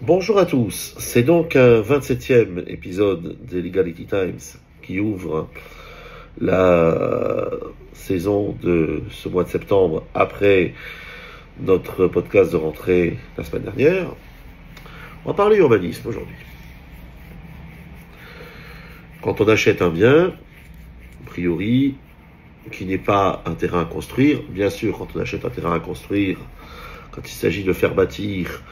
Bonjour à tous, c'est donc un 27e épisode des Legality Times qui ouvre la saison de ce mois de septembre après notre podcast de rentrée la semaine dernière. On va parler urbanisme aujourd'hui. Quand on achète un bien, a priori, qui n'est pas un terrain à construire, bien sûr, quand on achète un terrain à construire, quand il s'agit de faire bâtir,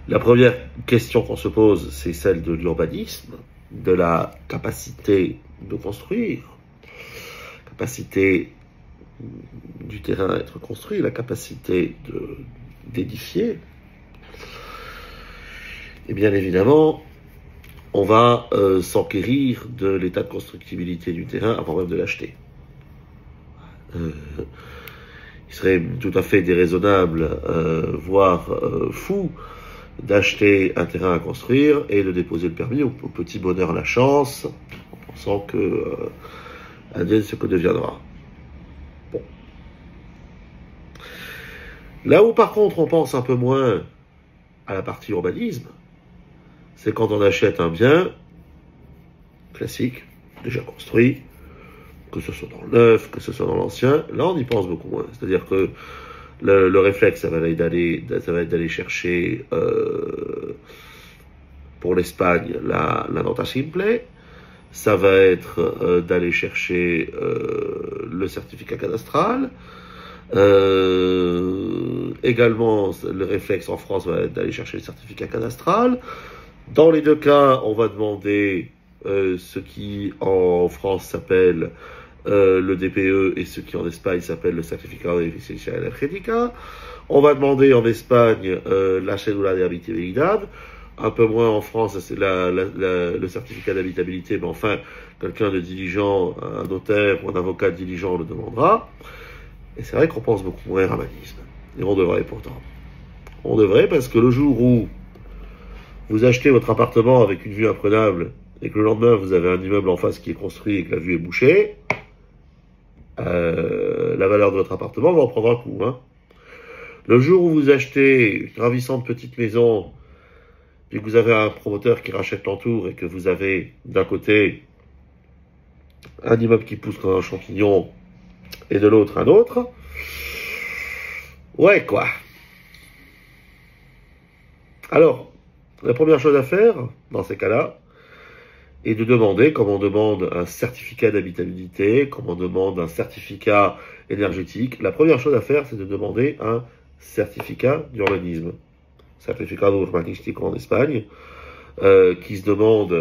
la première question qu'on se pose, c'est celle de l'urbanisme, de la capacité de construire, capacité du terrain à être construit, la capacité d'édifier. Et bien évidemment, on va s'enquérir de l'état de constructibilité du terrain avant même de l'acheter. Il serait tout à fait déraisonnable, voire fou, d'acheter un terrain à construire et de déposer le permis au petit bonheur la chance, en pensant que advienne ce que deviendra. Bon. Là où par contre on pense un peu moins à la partie urbanisme, c'est quand on achète un bien classique, déjà construit, que ce soit dans le neuf, que ce soit dans l'ancien, là on y pense beaucoup moins. C'est-à-dire que le réflexe, ça va être d'aller chercher pour l'Espagne la nota simple, ça va être d'aller chercher le certificat cadastral. Également, le réflexe en France va être d'aller chercher le certificat cadastral. Dans les deux cas, on va demander ce qui en France s'appelle le DPE et ce qui en Espagne s'appelle le certificat de eficiencia energética. On va demander en Espagne la cédula de habitabilidad, un peu moins en France, c'est le certificat d'habitabilité, mais enfin, quelqu'un de diligent, un notaire ou un avocat diligent le demandera. Et c'est vrai qu'on pense beaucoup moins à urbanisme. Et on devrait pourtant. On devrait parce que le jour où vous achetez votre appartement avec une vue imprenable et que le lendemain vous avez un immeuble en face qui est construit et que la vue est bouchée, la valeur de votre appartement va en prendre un coup. Le jour où vous achetez une ravissante petite maison et que vous avez un promoteur qui rachète l'entour et que vous avez d'un côté un immeuble qui pousse comme un champignon et de l'autre un autre, ouais quoi. Alors, la première chose à faire dans ces cas-là, et de demander, comme on demande un certificat d'habitabilité, comme on demande un certificat énergétique, la première chose à faire, c'est de demander un certificat d'urbanisme, certificat urbanístico en Espagne, qui se demande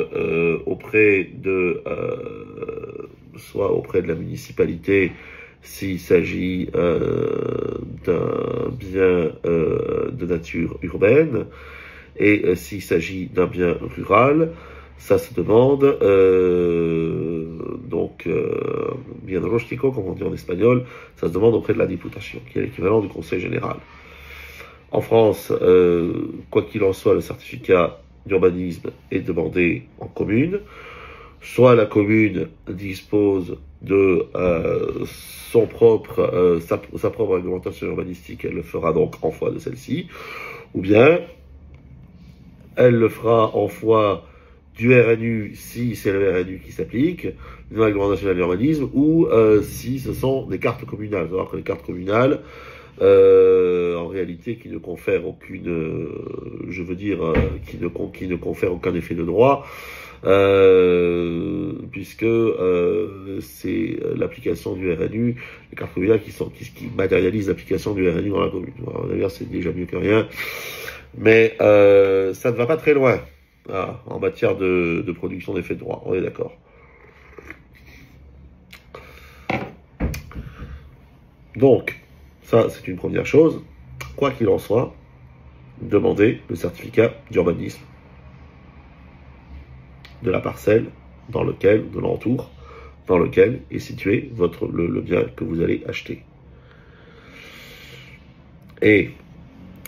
auprès de, soit auprès de la municipalité, s'il s'agit d'un bien de nature urbaine, et s'il s'agit d'un bien rural, ça se demande, bien rústico, comme on dit en espagnol, ça se demande auprès de la Diputación, qui est l'équivalent du Conseil général. En France, quoi qu'il en soit, le certificat d'urbanisme est demandé en commune. Soit la commune dispose de sa propre réglementation urbanistique, elle le fera donc en foi de celle-ci, ou bien elle le fera en foi du RNU si c'est le RNU qui s'applique, du règlement national d'urbanisme, ou si ce sont des cartes communales. Alors que les cartes communales, en réalité, qui ne confèrent aucune, qui ne confèrent aucun effet de droit, puisque c'est l'application du RNU, les cartes communales qui matérialisent l'application du RNU dans la commune. Alors, d'ailleurs, c'est déjà mieux que rien, mais ça ne va pas très loin. En matière de production d'effets de droit, on est d'accord. Donc, ça c'est une première chose. Quoi qu'il en soit, demandez le certificat d'urbanisme de la parcelle de l'entour, dans lequel est situé le bien que vous allez acheter. Et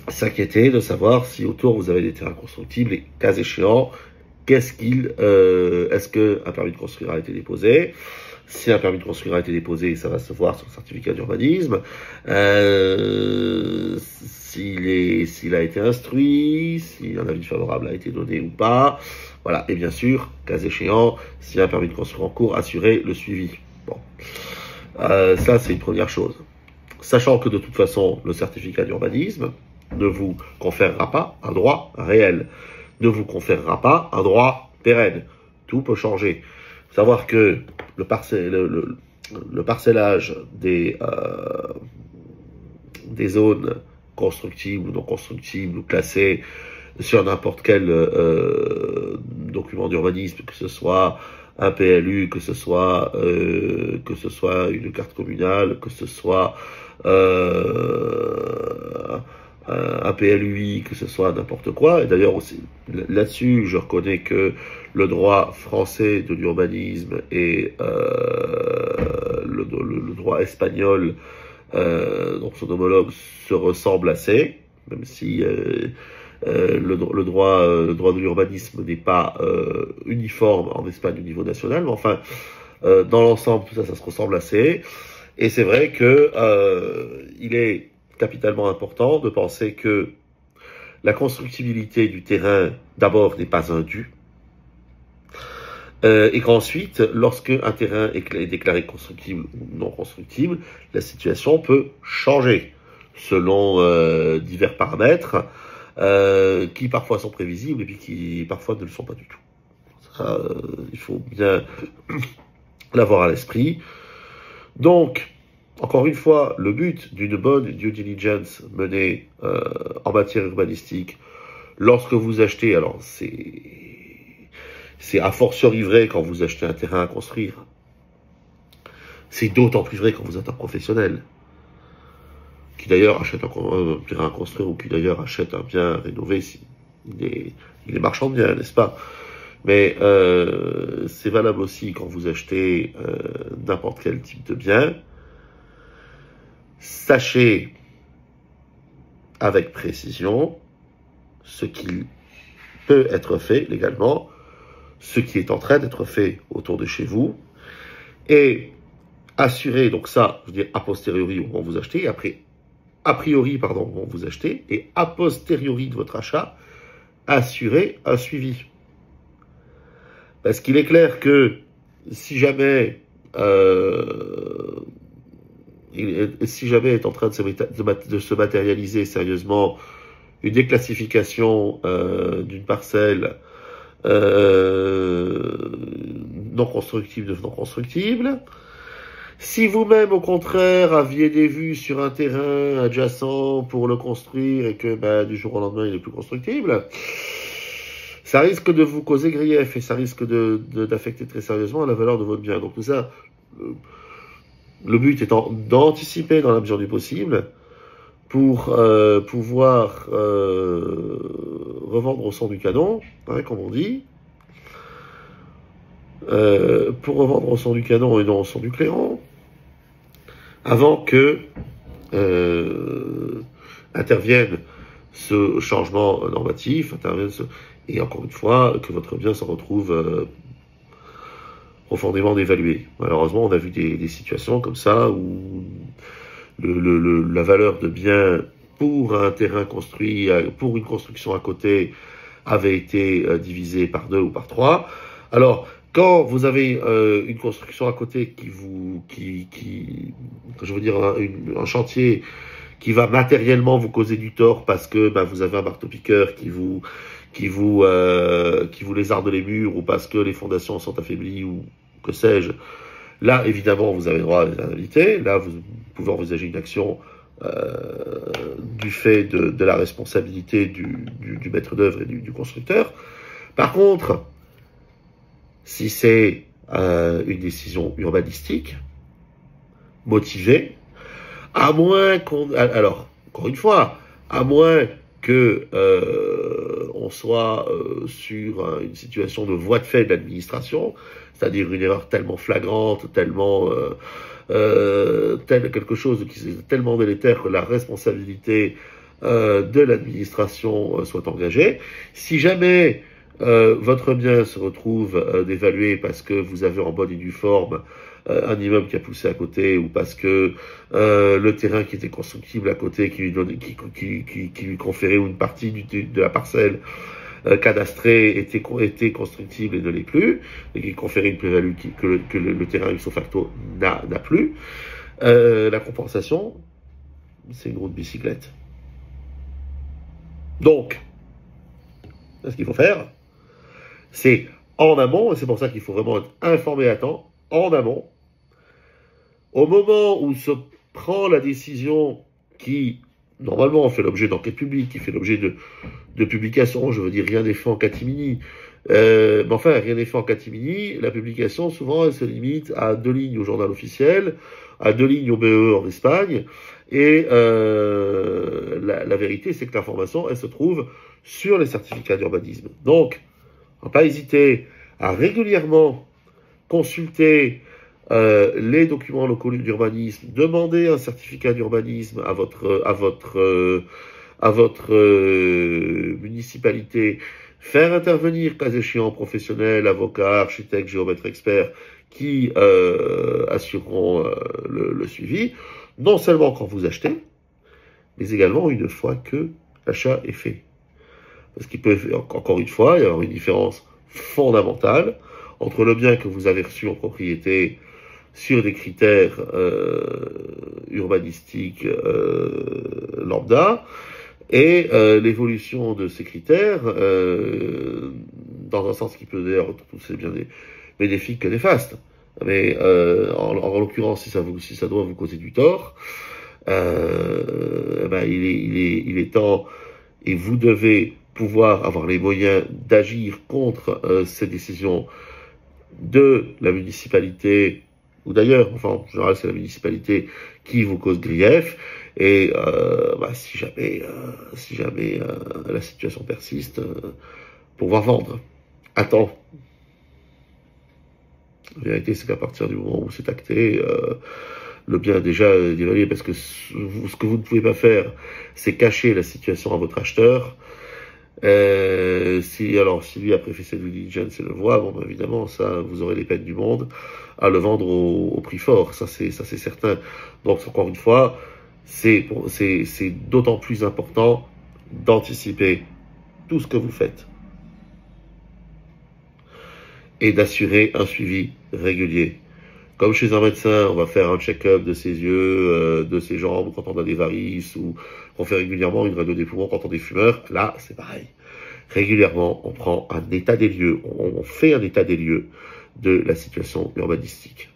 s'inquiéter de savoir si autour vous avez des terrains constructibles et cas échéant, est-ce qu'un permis de construire a été déposé? Si un permis de construire a été déposé, ça va se voir sur le certificat d'urbanisme. s'il a été instruit, si un avis favorable a été donné ou pas. Voilà. Et bien sûr, cas échéant, s'il y a un permis de construire en cours, assurer le suivi. Bon. Ça, c'est une première chose. Sachant que de toute façon, le certificat d'urbanisme ne vous conférera pas un droit réel, ne vous conférera pas un droit pérenne. Tout peut changer. Faut savoir que le parcellage des zones constructibles ou non constructibles ou classées sur n'importe quel document d'urbanisme, que ce soit un PLU, que ce soit une carte communale, que ce soit un PLUI, que ce soit n'importe quoi. Et d'ailleurs aussi là-dessus, je reconnais que le droit français de l'urbanisme et le droit espagnol, donc son homologue, se ressemblent assez, même si le droit de l'urbanisme n'est pas uniforme en Espagne au niveau national, mais enfin, dans l'ensemble, tout ça, ça se ressemble assez. Et c'est vrai que il est capitalement important de penser que la constructibilité du terrain, d'abord, n'est pas un dû, et qu'ensuite, lorsque un terrain est déclaré constructible ou non constructible, la situation peut changer selon divers paramètres qui parfois sont prévisibles et puis qui parfois ne le sont pas du tout. Ça, il faut bien l'avoir à l'esprit. Donc, encore une fois, le but d'une bonne due diligence menée en matière urbanistique, lorsque vous achetez, alors c'est a fortiori vrai quand vous achetez un terrain à construire. C'est d'autant plus vrai quand vous êtes un professionnel, qui d'ailleurs achète un terrain à construire ou qui d'ailleurs achète un bien rénové, il est marchand de biens, n'est-ce pas? Mais c'est valable aussi quand vous achetez n'importe quel type de bien. Sachez avec précision ce qui peut être fait légalement, ce qui est en train d'être fait autour de chez vous, et assurez, donc ça, je veux dire, a posteriori au moment où vous achetez, après, a priori, pardon, au moment où vous achetez, et a posteriori de votre achat, assurez un suivi. Parce qu'il est clair que si jamais est en train de se matérialiser sérieusement une déclassification d'une parcelle non constructible de non constructible, si vous-même au contraire aviez des vues sur un terrain adjacent pour le construire et que du jour au lendemain il est plus constructible, ça risque de vous causer grief et ça risque d'affecter très sérieusement la valeur de votre bien. Donc tout ça, le but étant d'anticiper dans la mesure du possible pour pouvoir revendre au son du canon, hein, comme on dit, pour revendre au son du canon et non au son du clairon, avant que intervienne ce changement normatif, et encore une fois, que votre bien se retrouve profondément dévalué. Malheureusement, on a vu des situations comme ça où la valeur de bien pour un terrain construit, pour une construction à côté, avait été divisée par 2 ou par 3. Alors, quand vous avez une construction à côté je veux dire un chantier qui va matériellement vous causer du tort parce que vous avez un marteau-piqueur qui vous lézarde les murs ou parce que les fondations sont affaiblies ou que sais-je, là évidemment vous avez droit à l'indemnité. Là vous pouvez envisager une action du fait de la responsabilité du maître d'œuvre et du constructeur. Par contre, si c'est une décision urbanistique motivée, à moins alors encore une fois, à moins que on soit sur une situation de voie de fait de l'administration, c'est-à-dire une erreur tellement flagrante, tellement quelque chose qui est tellement délétère que la responsabilité de l'administration soit engagée. Si jamais votre bien se retrouve dévalué parce que vous avez en bonne et due forme un immeuble qui a poussé à côté, ou parce que le terrain qui était constructible à côté, qui lui conférait une partie de la parcelle cadastrée était constructible et ne l'est plus, et qui conférait une plus-value que le terrain ipso facto n'a plus. La compensation, c'est une roue de bicyclette. Donc, ce qu'il faut faire, c'est en amont, et c'est pour ça qu'il faut vraiment être informé à temps, en amont, au moment où se prend la décision qui, normalement, fait l'objet d'enquête publique, qui fait l'objet de publication, je veux dire, rien n'est fait en catimini, mais enfin, rien n'est fait en catimini, la publication, souvent, elle se limite à 2 lignes au journal officiel, à 2 lignes au BE en Espagne, et la vérité, c'est que l'information, elle se trouve sur les certificats d'urbanisme. Donc, on ne va pas hésiter à régulièrement consulter les documents locaux d'urbanisme, demander un certificat d'urbanisme à votre municipalité, faire intervenir, cas échéant, professionnels, avocats, architectes, géomètres, experts, qui assureront le suivi, non seulement quand vous achetez, mais également une fois que l'achat est fait. Parce qu'il peut, encore une fois, y avoir une différence fondamentale entre le bien que vous avez reçu en propriété sur des critères urbanistiques lambda et l'évolution de ces critères dans un sens qui peut d'ailleurs c'est bien bénéfique que néfaste. Mais en l'occurrence, si ça doit vous causer du tort, il est temps et vous devez pouvoir avoir les moyens d'agir contre ces décisions de la municipalité, ou d'ailleurs, enfin en général c'est la municipalité qui vous cause grief, et si jamais la situation persiste, pouvoir vendre. Attends. La vérité, c'est qu'à partir du moment où c'est acté, le bien est déjà dévalué, parce que ce que vous ne pouvez pas faire, c'est cacher la situation à votre acheteur. Si lui après fait cette due diligence et le voit, bon, évidemment, ça, vous aurez les peines du monde à le vendre au prix fort. Ça, c'est certain. Donc, encore une fois, c'est d'autant plus important d'anticiper tout ce que vous faites et d'assurer un suivi régulier. Comme chez un médecin, on va faire un check-up de ses yeux, de ses jambes quand on a des varices, ou on fait régulièrement une radio des poumons quand on est fumeur. Là, c'est pareil. Régulièrement, on prend un état des lieux, on fait un état des lieux de la situation urbanistique.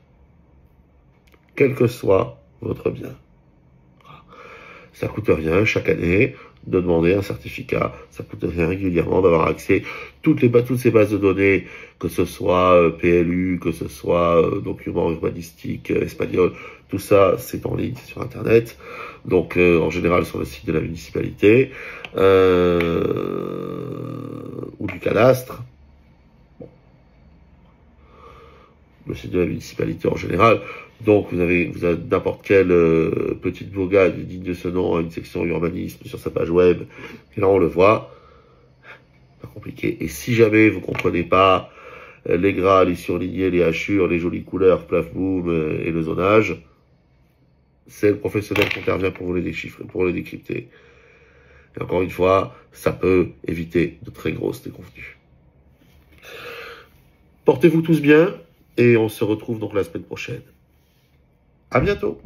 Quel que soit votre bien. Ça coûte rien chaque année de demander un certificat. Ça coûte rien régulièrement d'avoir accès toutes ces bases de données, que ce soit PLU, que ce soit documents urbanistiques espagnols. Tout ça, c'est en ligne, c'est sur Internet. Donc, en général, sur le site de la municipalité ou du cadastre. Bon. Le site de la municipalité en général. Donc, vous avez n'importe quelle petite bourgade digne de ce nom, une section urbanisme sur sa page web. Et là, on le voit. Pas compliqué. Et si jamais vous comprenez pas les gras, les surlignés, les hachures, les jolies couleurs, plaf boom et le zonage, c'est le professionnel qui intervient pour vous les déchiffrer, pour les décrypter. Et encore une fois, ça peut éviter de très grosses déconvenues. Portez-vous tous bien et on se retrouve donc la semaine prochaine. À bientôt.